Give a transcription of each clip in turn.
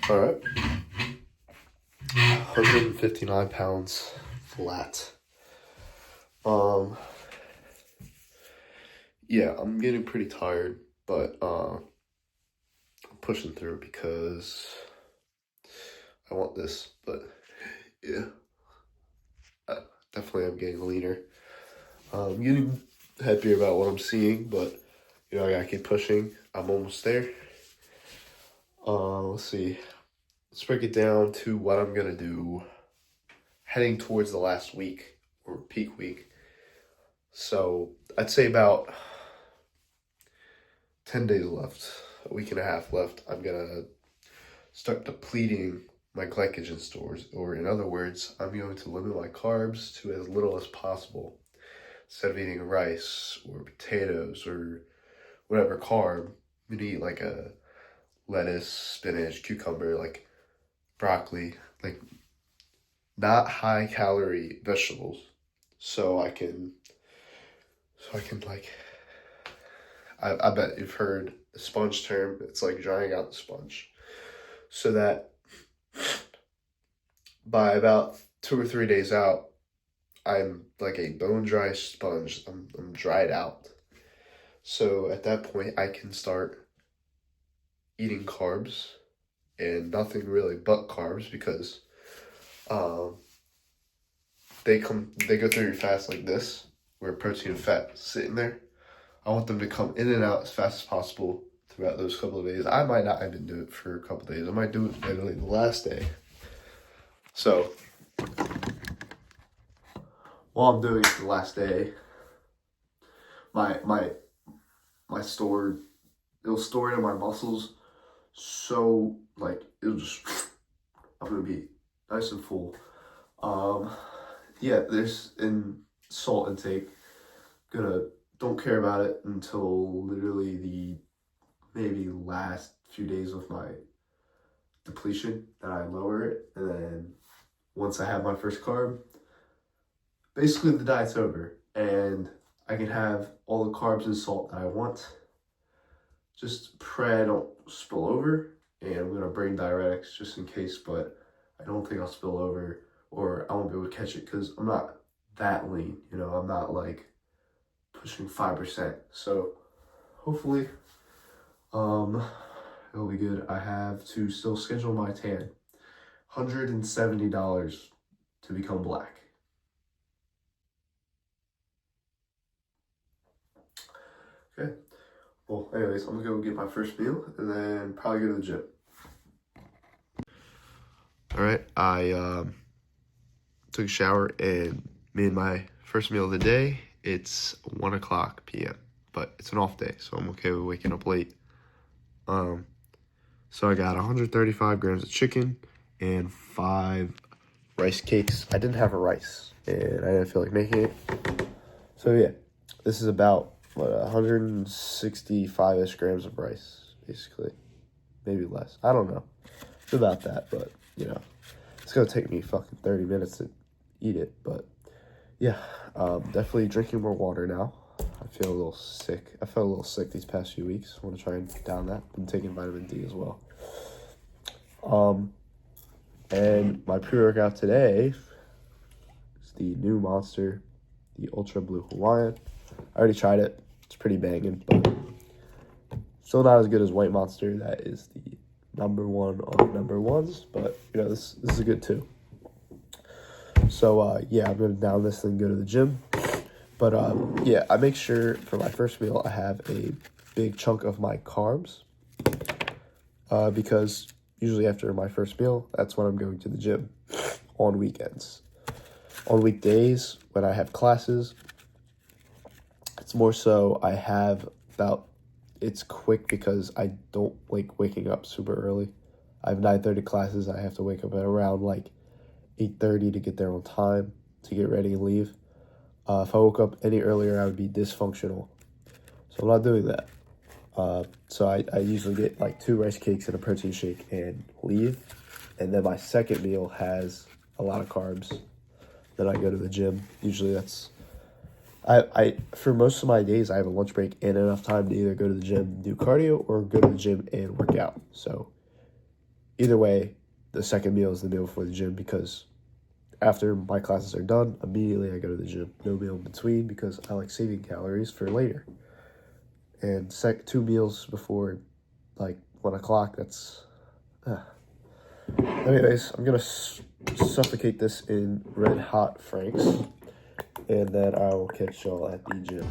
All right. 159 pounds flat. Yeah, I'm getting pretty tired, but I'm pushing through because I want this. But yeah, definitely I'm getting leaner. I'm getting happier about what I'm seeing, but I gotta keep pushing. I'm almost there. Let's see. Let's break it down to what I'm gonna do heading towards the last week or peak week. So I'd say about 10 days left, a week and a half left. I'm gonna start depleting my glycogen stores, or in other words, I'm going to limit my carbs to as little as possible. Instead of eating rice or potatoes or whatever carb, I'm gonna eat like a lettuce, spinach, cucumber, like broccoli, like not high calorie vegetables. So I can like, I bet you've heard the sponge term. It's like drying out the sponge. So that by about 2 or 3 days out, I'm like a bone dry sponge. I'm dried out. So at that point, I can start eating carbs and nothing really but carbs because they go through your fast like this, where protein and fat sitting there. I want them to come in and out as fast as possible throughout those couple of days. I might not even do it for a couple of days. I might do it literally the last day. So while I'm doing it the last day, my stored, it'll store it in my muscles. So like it'll just, I'm gonna be nice and full. Yeah, there's in salt intake. Don't care about it until literally the maybe last few days of my depletion, that I lower it, and then once I have my first carb, basically the diet's over and I can have all the carbs and salt that I want. Just pray I don't spill over, and I'm gonna bring diuretics just in case, but I don't think I'll spill over or I won't be able to catch it because I'm not that lean, I'm not like pushing 5%. So hopefully it'll be good. I have to still schedule my tan. $170 to become black. Okay. Well, anyways, I'm gonna go get my first meal and then probably go to the gym. All right, I took a shower and made my first meal of the day. It's 1:00 p.m., but it's an off day, so I'm okay with waking up late. So I got 135 grams of chicken and 5 rice cakes. I didn't have a rice, and I didn't feel like making it. So yeah, this is about 165-ish grams of rice, basically. Maybe less. I don't know. It's about that, but, it's going to take me fucking 30 minutes to eat it. But, yeah, definitely drinking more water now. I feel a little sick. I felt a little sick these past few weeks. I want to try and get down that. I'm taking vitamin D as well. And my pre-workout today is the new Monster, the Ultra Blue Hawaiian. I already tried it. It's pretty banging, but still not as good as White Monster. That is the number one of number ones, but this is a good too. So yeah, I'm gonna down this and go to the gym. But yeah, I make sure for my first meal I have a big chunk of my carbs because usually after my first meal, that's when I'm going to the gym on weekends. On weekdays, when I have classes, it's more so I have it's quick because I don't like waking up super early. I have 9:30 classes. I have to wake up at around like 8:30 to get there on time to get ready and leave. If I woke up any earlier, I would be dysfunctional. So I'm not doing that. So I usually get like 2 rice cakes and a protein shake and leave. And then my second meal has a lot of carbs. Then I go to the gym. Usually that's, I for most of my days, I have a lunch break and enough time to either go to the gym, do cardio, or go to the gym and work out. So either way, the second meal is the meal before the gym, because after my classes are done, immediately I go to the gym. No meal in between, because I like saving calories for later. And 2 meals before like 1 o'clock, that's... Anyways, I'm gonna suffocate this in red hot Franks, and then I will catch y'all at the gym.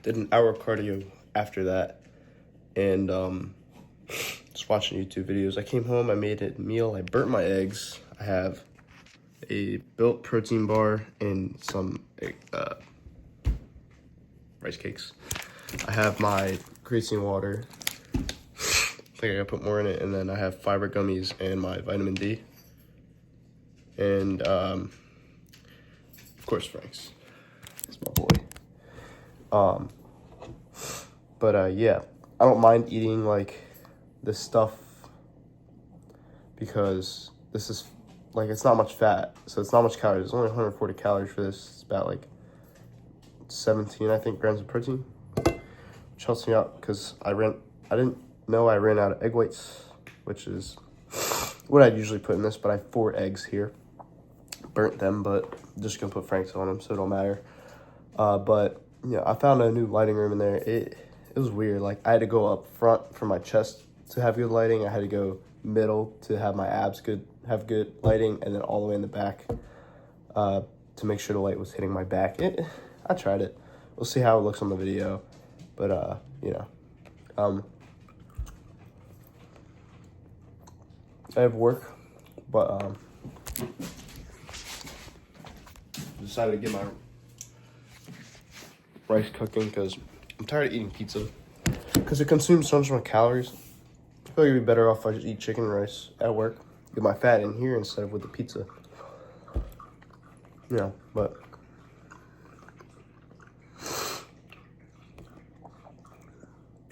Did an hour of cardio after that, and just watching YouTube videos. I came home, I made a meal, I burnt my eggs. I have a built protein bar and some rice cakes. I have my creatine water. I think I gotta put more in it, and then I have fiber gummies and my vitamin D. And of course Frank's. That's my boy. Yeah, I don't mind eating like this stuff, because this is like, it's not much fat, so it's not much calories. It's only 140 calories for this. It's about like 17, I think, grams of protein, which helps me out, because I didn't know I ran out of egg whites, which is what I'd usually put in this, but I have 4 eggs here. Burnt them, but I'm just gonna put Frank's on them, so it don't matter. But yeah, I found a new lighting room in there. It was weird. Like, I had to go up front for my chest to have good lighting. I had to go middle to have my abs have good lighting, and then all the way in the back to make sure the light was hitting my back. I tried it. We'll see how it looks on the video, but you know, I have work, but decided to get my rice cooking, because I'm tired of eating pizza, because it consumes so much more calories. I feel like it'd be better off if I just eat chicken and rice at work, get my fat in here instead of with the pizza. Yeah, but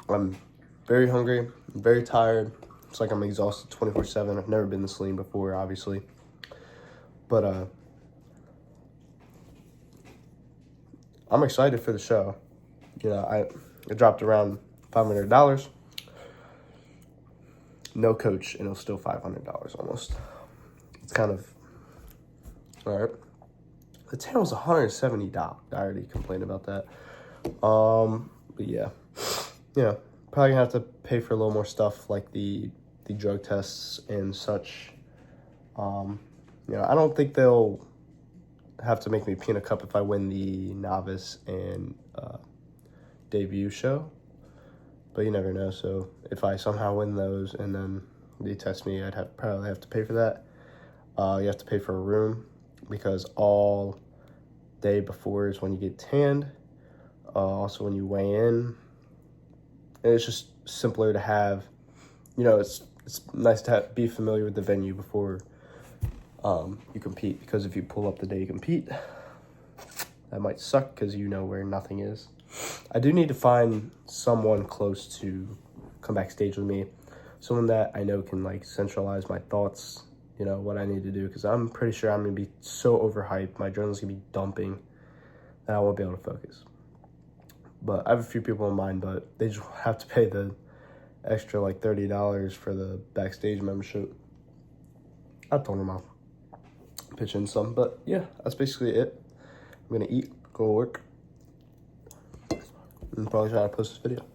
I'm very hungry, I'm very tired. It's like I'm exhausted 24/7. I've never been this lean before, obviously, but I'm excited for the show. You know, I dropped around $500. No coach, and it was still $500 almost. It's kind of, all right. The tan was $170. I already complained about that. But yeah, probably gonna have to pay for a little more stuff, like the drug tests and such. You know, I don't think they'll have to make me pee in a cup if I win the novice and debut show, but you never know. So if I somehow win those and then they test me, I'd probably have to pay for that. You have to pay for a room, because all day before is when you get tanned. Also, when you weigh in, and it's just simpler to have. You know, it's nice to be familiar with the venue before you compete, because if you pull up the day you compete, that might suck because you know where nothing is. I do need to find someone close to come backstage with me, someone that I know can like centralize my thoughts, you know, what I need to do, because I'm pretty sure I'm going to be so overhyped, my adrenaline's going to be dumping, that I won't be able to focus. But I have a few people in mind, but they just have to pay the extra like $30 for the backstage membership. I told them I'll pitch in some, but yeah, that's basically it. I'm gonna eat, go to work, and probably try to post this video.